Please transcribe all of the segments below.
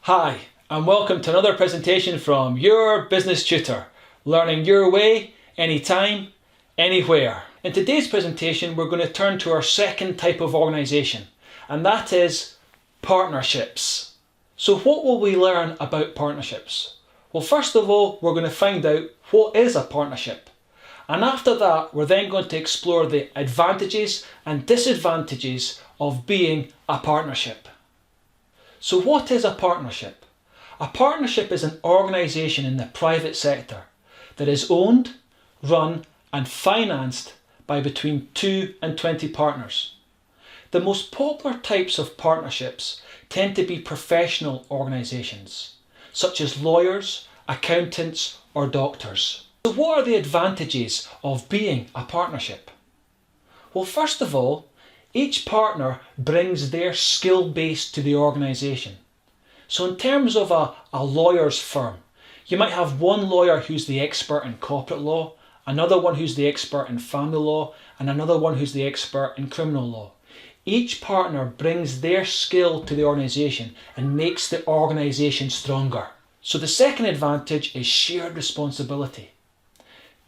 Hi, and welcome to another presentation from your business tutor, learning your way, anytime, anywhere. In today's presentation, we're going to turn to our second type of organisation, and that is partnerships. So what will we learn about partnerships? Well, first of all, we're going to find out what is a partnership. And after that, we're then going to explore the advantages and disadvantages of being a partnership. So what is a partnership? A partnership is an organisation in the private sector that is owned, run and financed by between 2 and 20 partners. The most popular types of partnerships tend to be professional organisations, such as lawyers, accountants or doctors. So what are the advantages of being a partnership? Well, first of all, each partner brings their skill base to the organisation. So in terms of a lawyer's firm, you might have one lawyer who's the expert in corporate law, another one who's the expert in family law, and another one who's the expert in criminal law. Each partner brings their skill to the organisation and makes the organisation stronger. So the second advantage is shared responsibility.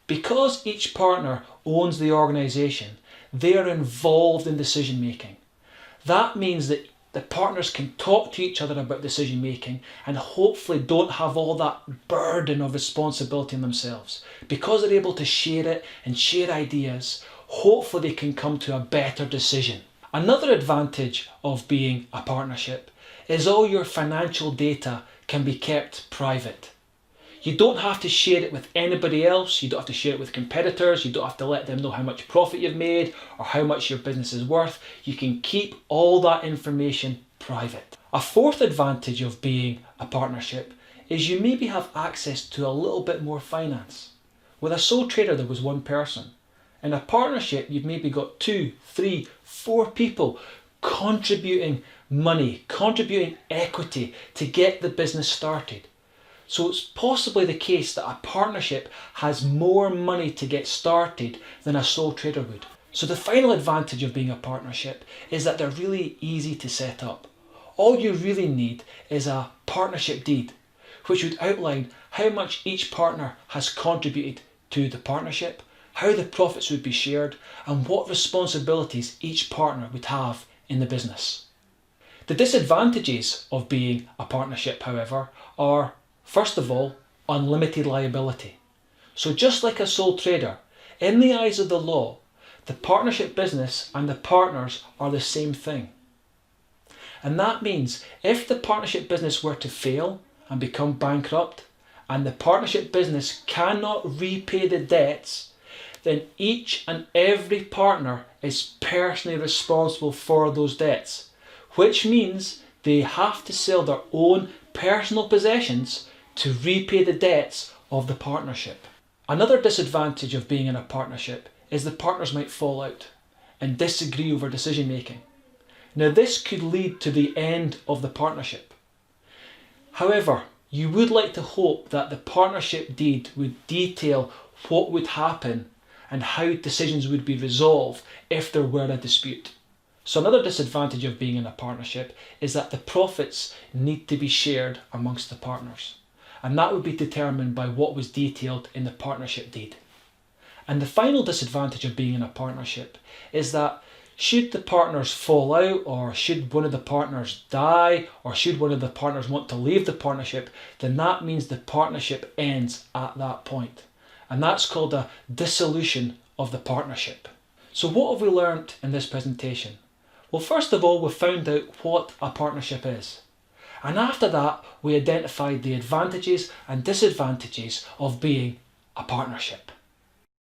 Because each partner owns the organisation, they are involved in decision making. That means that the partners can talk to each other about decision making and hopefully don't have all that burden of responsibility on themselves. Because they're able to share it and share ideas, hopefully they can come to a better decision. Another advantage of being a partnership is all your financial data can be kept private. You don't have to share it with anybody else, you don't have to share it with competitors, you don't have to let them know how much profit you've made or how much your business is worth. You can keep all that information private. A fourth advantage of being a partnership is you maybe have access to a little bit more finance. With a sole trader there was one person. In a partnership you've maybe got 2, 3, 4 people contributing money, contributing equity to get the business started. So it's possibly the case that a partnership has more money to get started than a sole trader would. So the final advantage of being a partnership is that they're really easy to set up. All you really need is a partnership deed, which would outline how much each partner has contributed to the partnership, how the profits would be shared, and what responsibilities each partner would have in the business. The disadvantages of being a partnership, however, are first of all, unlimited liability. So just like a sole trader, in the eyes of the law, the partnership business and the partners are the same thing. And that means if the partnership business were to fail and become bankrupt, and the partnership business cannot repay the debts, then each and every partner is personally responsible for those debts, which means they have to sell their own personal possessions to repay the debts of the partnership. Another disadvantage of being in a partnership is the partners might fall out and disagree over decision making. Now this could lead to the end of the partnership. However, you would like to hope that the partnership deed would detail what would happen and how decisions would be resolved if there were a dispute. So another disadvantage of being in a partnership is that the profits need to be shared amongst the partners. And that would be determined by what was detailed in the partnership deed. And the final disadvantage of being in a partnership is that should the partners fall out, or should one of the partners die, or should one of the partners want to leave the partnership, then that means the partnership ends at that point. And that's called a dissolution of the partnership. So what have we learnt in this presentation? Well, first of all, we've found out what a partnership is. And after that, we identified the advantages and disadvantages of being a partnership.